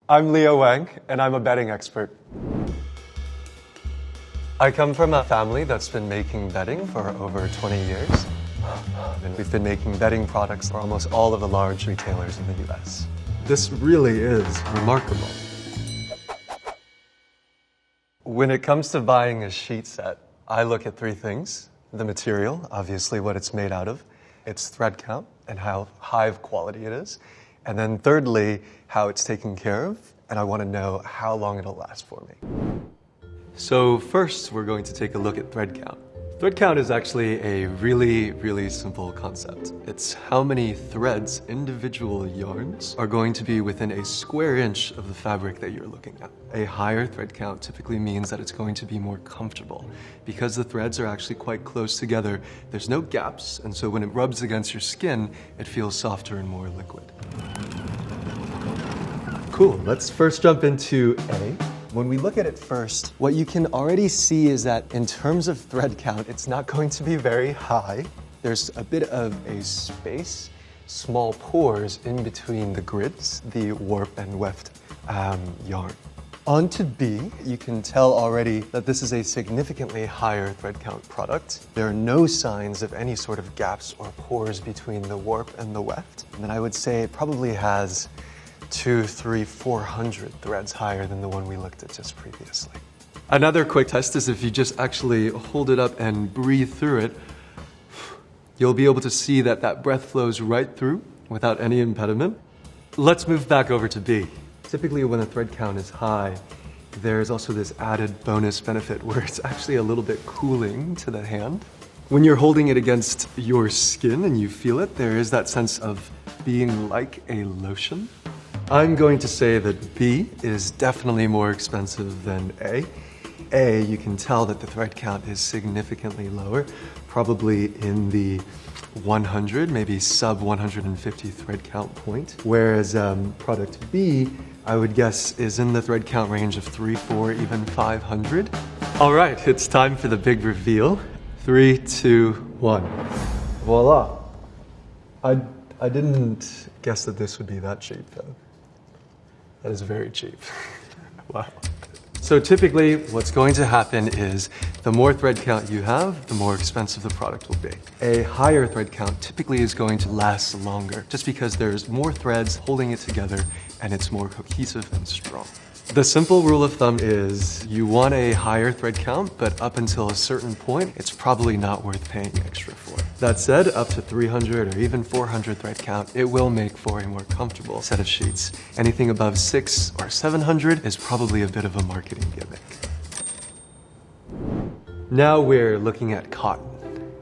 I'm Leo Wang, and I'm a bedding expert. I come from a family that's been making bedding for over 20 years. And we've been making bedding products for almost all of the large retailers in the US. This really is remarkable. When it comes to buying a sheet set, I look at three things. The material, obviously what it's made out of, its thread count, and how high of quality it is. And then thirdly, how it's taken care of, and I want to know how long it'll last for me. So first, we're going to take a look at thread count. Thread count is actually a really simple concept. It's how many threads, individual yarns, are going to be within a square inch of the fabric that you're looking at. A higher thread count typically means that it's going to be more comfortable. Because the threads are actually quite close together, there's no gaps, and so when it rubs against your skin, it feels softer and more liquid. Cool, let's first jump into A. When we look at it first, what you can already see is that in terms of thread count, it's not going to be very high. There's a bit of a space, small pores in between the grids, the warp and weft yarn. On to B, you can tell already that this is a significantly higher thread count product. There are no signs of any sort of gaps or pores between the warp and the weft. And then I would say it probably has 200, 300, 400 threads higher than the one we looked at just previously. Another quick test is if you just actually hold it up and breathe through it, you'll be able to see that that breath flows right through without any impediment. Let's move back over to B. Typically when the thread count is high, there's also this added bonus benefit where it's actually a little bit cooling to the hand. When you're holding it against your skin and you feel it, there is that sense of being like a lotion. I'm going to say that B is definitely more expensive than A. A, you can tell that the thread count is significantly lower, probably in the 100, maybe sub 150 thread count point. Whereas product B, I would guess, is in the thread count range of 300, 400, even 500. All right, it's time for the big reveal. 3, 2, 1. Voila. I didn't guess that this would be that cheap though. That is very cheap. Wow. So typically what's going to happen is the more thread count you have, the more expensive the product will be. A higher thread count typically is going to last longer just because there's more threads holding it together and it's more cohesive and strong. The simple rule of thumb is you want a higher thread count, but up until a certain point, it's probably not worth paying extra for. That said, up to 300 or even 400 thread count, it will make for a more comfortable set of sheets. Anything above 600 or 700 is probably a bit of a marketing gimmick. Now we're looking at cotton.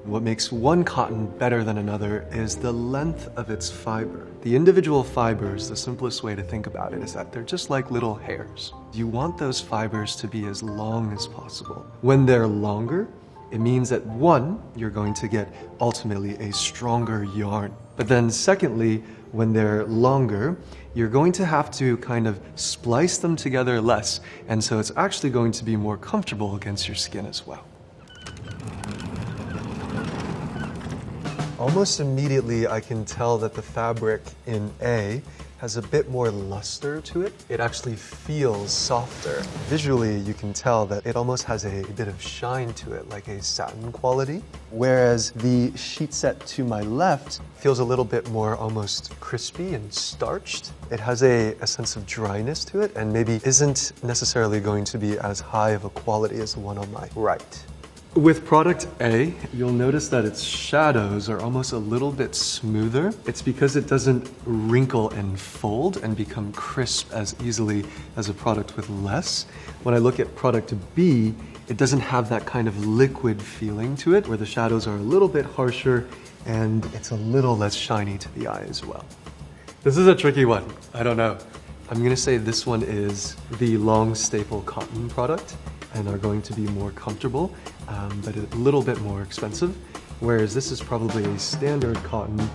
What makes one cotton better than another is the length of its fiber. The individual fibers, the simplest way to think about it is that they're just like little hairs. You want those fibers to be as long as possible. When they're longer, it means that one, you're going to get ultimately a stronger yarn. But then secondly, when they're longer, you're going to have to kind of splice them together less. And so it's actually going to be more comfortable against your skin as well. Almost immediately, I can tell that the fabric in A has a bit more luster to it. It actually feels softer. Visually, you can tell that it almost has a bit of shine to it, like a satin quality. Whereas the sheet set to my left feels a little bit more almost crispy and starched. It has a sense of dryness to it and maybe isn't necessarily going to be as high of a quality as the one on my right. With product A, you'll notice that its shadows are almost a little bit smoother. It's because it doesn't wrinkle and fold and become crisp as easily as a product with less. When I look at product B, it doesn't have that kind of liquid feeling to it, where the shadows are a little bit harsher and it's a little less shiny to the eye as well. This is a tricky one. I don't know. I'm gonna say this one is the long staple cotton product and are going to be more comfortable, but a little bit more expensive, whereas this is probably a standard cotton.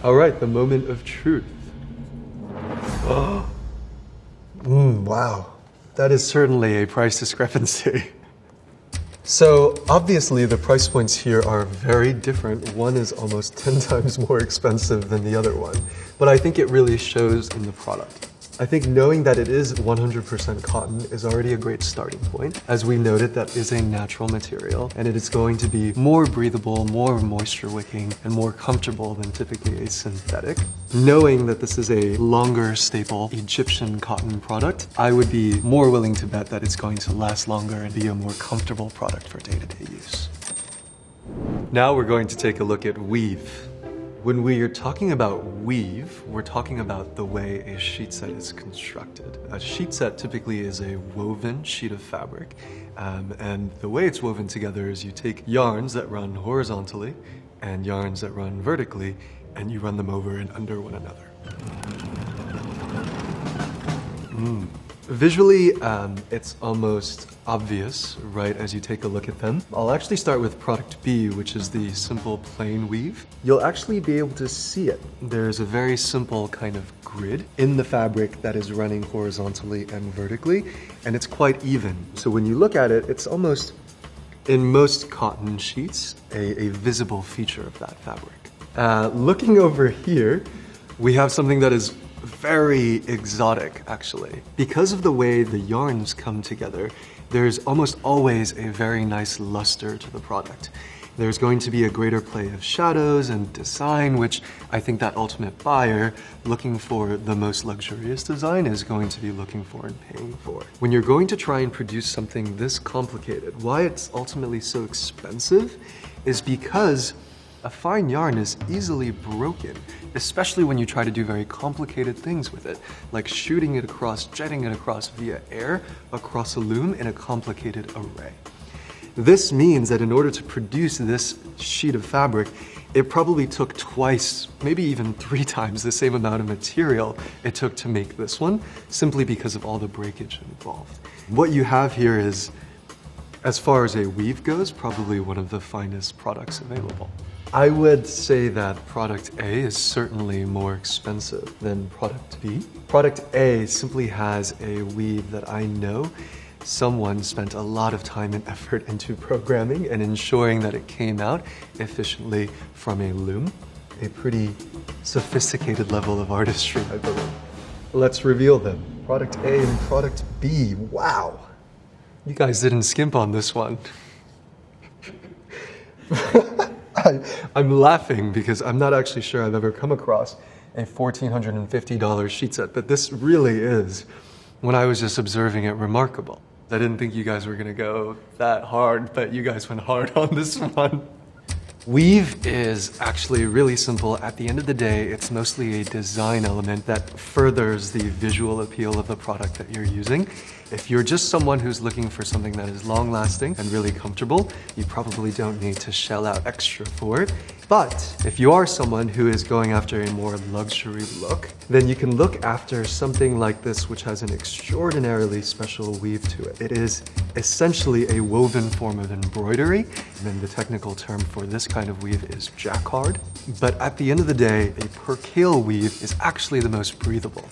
All right, the moment of truth. Wow, that is certainly a price discrepancy. So obviously the price points here are very different. One is almost 10 times more expensive than the other one, but I think it really shows in the product. I think knowing that it is 100% cotton is already a great starting point. As we noted, that is a natural material, and it is going to be more breathable, more moisture wicking, and more comfortable than typically a synthetic. Knowing that this is a longer staple Egyptian cotton product, I would be more willing to bet that it's going to last longer and be a more comfortable product for day-to-day use. Now we're going to take a look at weave. When we are talking about weave, we're talking about the way a sheet set is constructed. A sheet set typically is a woven sheet of fabric, and the way it's woven together is you take yarns that run horizontally and yarns that run vertically, and you run them over and under one another. Visually, it's almost obvious, right, as you take a look at them. I'll actually start with product B, which is the simple plain weave. You'll actually be able to see it. There's a very simple kind of grid in the fabric that is running horizontally and vertically, and it's quite even. So when you look at it, it's almost, in most cotton sheets, a visible feature of that fabric. Looking over here, we have something that is very exotic, actually. Because of the way the yarns come together, there's almost always a very nice luster to the product. There's going to be a greater play of shadows and design, which I think that ultimate buyer looking for the most luxurious design is going to be looking for and paying for. When you're going to try and produce something this complicated, why it's ultimately so expensive is because a fine yarn is easily broken, especially when you try to do very complicated things with it, like shooting it across, jetting it across via air, across a loom in a complicated array. This means that in order to produce this sheet of fabric, it probably took twice, maybe even 3 times the same amount of material it took to make this one, simply because of all the breakage involved. What you have here is, as far as a weave goes, probably one of the finest products available. I would say that product A is certainly more expensive than product B. Product A simply has a weave that I know someone spent a lot of time and effort into programming and ensuring that it came out efficiently from a loom. A pretty sophisticated level of artistry, I believe. Let's reveal them. Product A and product B. Wow. You guys didn't skimp on this one. I'm laughing because I'm not actually sure I've ever come across a $1,450 sheet set, but this really is, when I was just observing it, remarkable. I didn't think you guys were gonna go that hard, but you guys went hard on this one. Weave is actually really simple. At the end of the day, it's mostly a design element that furthers the visual appeal of the product that you're using. If you're just someone who's looking for something that is long-lasting and really comfortable, you probably don't need to shell out extra for it. But if you are someone who is going after a more luxury look, then you can look after something like this, which has an extraordinarily special weave to it. It is essentially a woven form of embroidery, and then the technical term for this kind of weave is jacquard. But at the end of the day, a percale weave is actually the most breathable.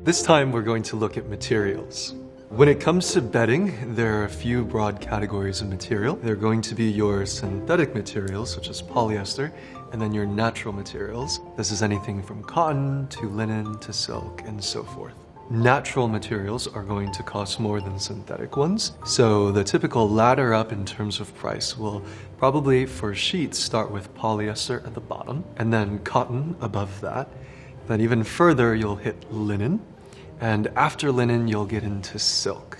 This time we're going to look at materials. When it comes to bedding, there are a few broad categories of material. They're going to be your synthetic materials, such as polyester, and then your natural materials. This is anything from cotton to linen to silk and so forth. Natural materials are going to cost more than synthetic ones, so the typical ladder up in terms of price will probably, for sheets, start with polyester at the bottom, and then cotton above that. Then even further, you'll hit linen, and after linen, you'll get into silk.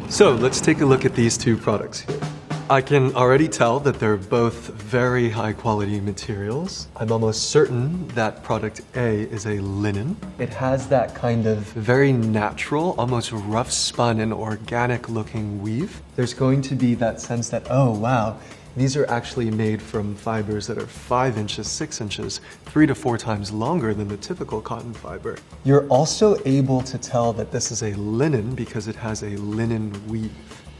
So let's take a look at these two products here. I can already tell that they're both very high quality materials. I'm almost certain that product A is a linen. It has that kind of very natural, almost rough spun and organic looking weave. There's going to be that sense that, oh wow, these are actually made from fibers that are 5 inches, 6 inches, 3 to 4 times longer than the typical cotton fiber. You're also able to tell that this is a linen because it has a linen weave.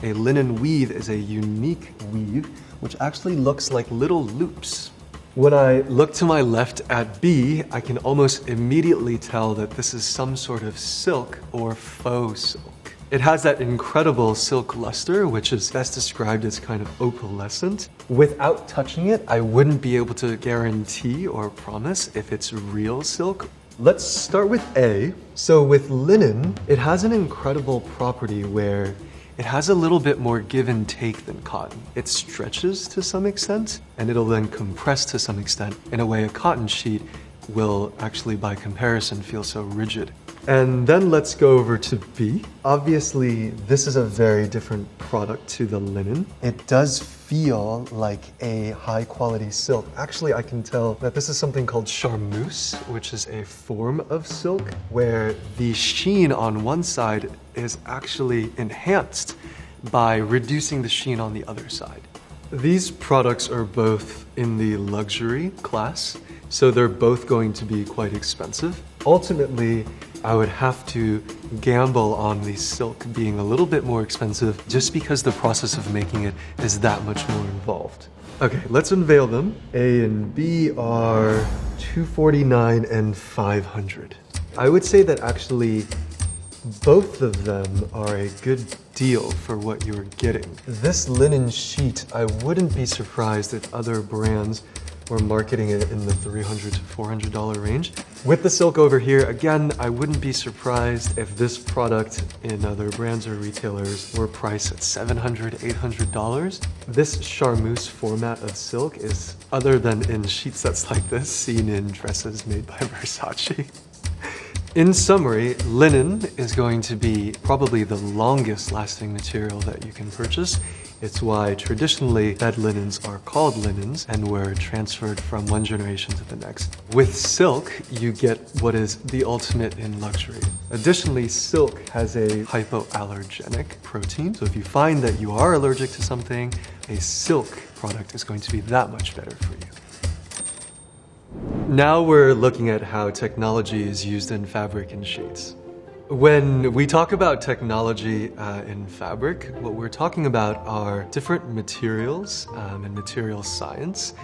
A linen weave is a unique weave which actually looks like little loops. When I look to my left at B, I can almost immediately tell that this is some sort of silk or faux silk. It has that incredible silk luster, which is best described as kind of opalescent. Without touching it, I wouldn't be able to guarantee or promise if it's real silk. Let's start with A. So with linen, it has an incredible property where it has a little bit more give and take than cotton. It stretches to some extent, and it'll then compress to some extent in a way a cotton sheet will actually, by comparison, feel so rigid. And then let's go over to B. Obviously, this is a very different product to the linen. It does feel like a high quality silk. Actually, I can tell that this is something called charmeuse, which is a form of silk where the sheen on one side is actually enhanced by reducing the sheen on the other side. These products are both in the luxury class, so they're both going to be quite expensive. Ultimately, I would have to gamble on the silk being a little bit more expensive just because the process of making it is that much more involved. Okay, let's unveil them. A and B are $249 and $500. I would say that actually both of them are a good deal for what you're getting. This linen sheet, I wouldn't be surprised if other brands were marketing it in the $300 to $400 range. With the silk over here, again, I wouldn't be surprised if this product in other brands or retailers were priced at $700, $800. This charmeuse format of silk is, other than in sheet sets like this, seen in dresses made by Versace. In summary, linen is going to be probably the longest lasting material that you can purchase. It's why traditionally bed linens are called linens and were transferred from one generation to the next. With silk, you get what is the ultimate in luxury. Additionally, silk has a hypoallergenic protein. So if you find that you are allergic to something, a silk product is going to be that much better for you. Now we're looking at how technology is used in fabric and sheets. When we talk about technology in fabric, what we're talking about are different materials and material science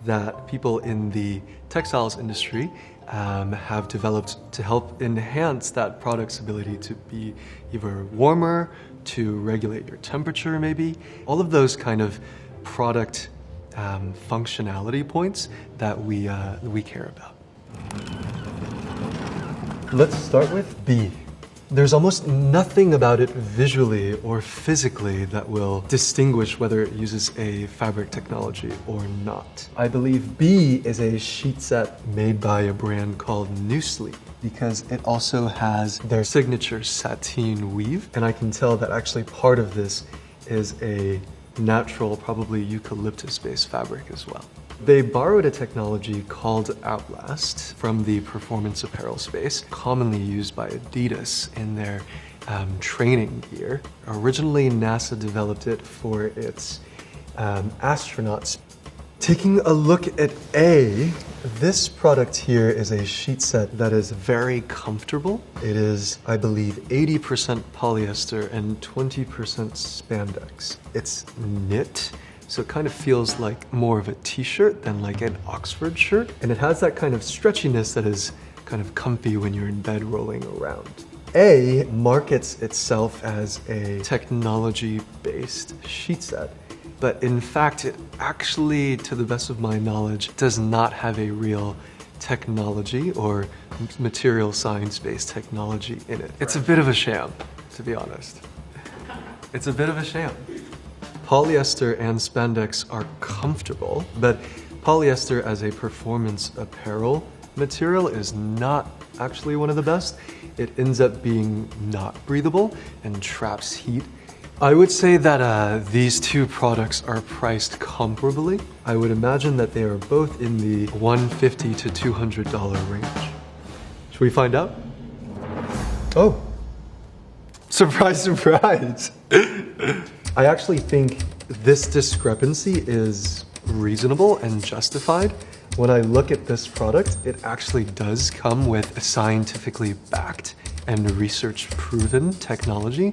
that people in the textiles industry have developed to help enhance that product's ability to be either warmer, to regulate your temperature maybe, all of those kind of product functionality points that we care about. Let's start with B. There's almost nothing about it visually or physically that will distinguish whether it uses a fabric technology or not. I believe B is a sheet set made by a brand called Newsleep because it also has their signature sateen weave, and I can tell that actually part of this is a natural, probably eucalyptus-based fabric as well. They borrowed a technology called Outlast from the performance apparel space, commonly used by Adidas in their training gear. Originally, NASA developed it for its astronauts. Taking a look at A, this product here is a sheet set that is very comfortable. It is, I believe, 80% polyester and 20% spandex. It's knit, so it kind of feels like more of a t-shirt than like an Oxford shirt. And it has that kind of stretchiness that is kind of comfy when you're in bed rolling around. A markets itself as a technology-based sheet set, but in fact, it actually, to the best of my knowledge, does not have a real technology or material science-based technology in it. It's a bit of a sham, to be honest. It's a bit of a sham. Polyester and spandex are comfortable, but polyester as a performance apparel material is not actually one of the best. It ends up being not breathable and traps heat. I would say that these two products are priced comparably. I would imagine that they are both in the $150 to $200 range. Should we find out? Oh, surprise, surprise. I actually think this discrepancy is reasonable and justified. When I look at this product, it actually does come with a scientifically backed and research-proven technology.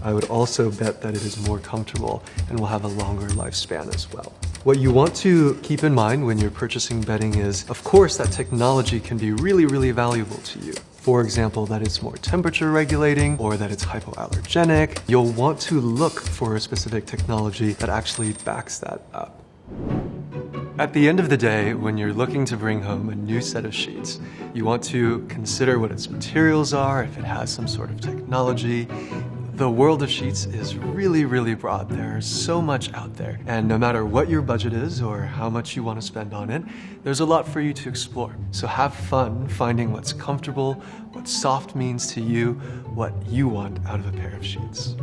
I would also bet that it is more comfortable and will have a longer lifespan as well. What you want to keep in mind when you're purchasing bedding is, of course, that technology can be really, really valuable to you. For example, that it's more temperature regulating or that it's hypoallergenic. You'll want to look for a specific technology that actually backs that up. At the end of the day, when you're looking to bring home a new set of sheets, you want to consider what its materials are, if it has some sort of technology. The world of sheets is really, really broad. There's so much out there. And no matter what your budget is or how much you want to spend on it, there's a lot for you to explore. So have fun finding what's comfortable, what soft means to you, what you want out of a pair of sheets.